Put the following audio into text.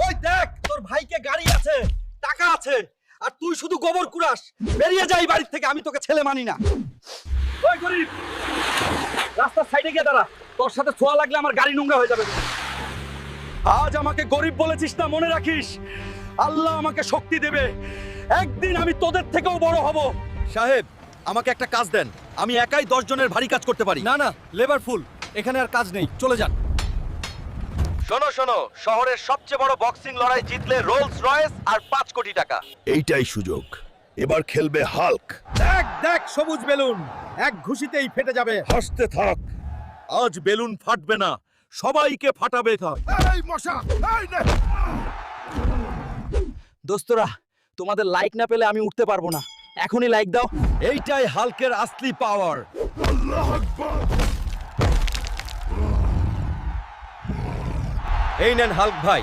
ওই দেখ তোর ভাইকে গাড়ি আছে, টাকা আছে, আর তুই শুধু গোবর কুড়াস। বেরিয়ে যাই বাড়ি থেকে, আমি তোকে ছেলে মানি না। ওই গরিব, রাস্তার সাইডে গিয়ে দাঁড়া, তোর সাথে ছোঁয়া লাগলে আমার গাড়ি নোংরা হয়ে যাবে। আজ আমাকে গরিব বলেছিস না, মনে রাখিস আল্লাহ আমাকে শক্তি দেবে, একদিন আমি তোদের থেকেও বড় হব। সাহেব, আমাকে একটা কাজ দেন, আমি একাই 10 জনের ভারী কাজ করতে পারি। না না, লেবার ফুল, এখানে আর কাজ নেই, চলে যান। শোনো শোনো, শহরের সবচেয়ে বড় বক্সিং লড়াই জিতলে রোলস রয়েস আর 5 কোটি টাকা। এইটাই সুযোগ, এবার খেলবে হাল্ক। দেখ দেখ সবুজ বেলুন, এক ঘুষিতেই ফেটে যাবে। হাসতে থাক, আজ বেলুন ফাটবে না, সবাইকে ফাটাবে। এই মশা, এই নে। দোস্তরা, তোমাদের লাইক না পেলে আমি উঠতে পারবো না, এখনই লাইক দাও। এইটাই হাল্কের আসলি পাওয়ার। আল্লাহু আকবার। এই নেন হাল্ক ভাই,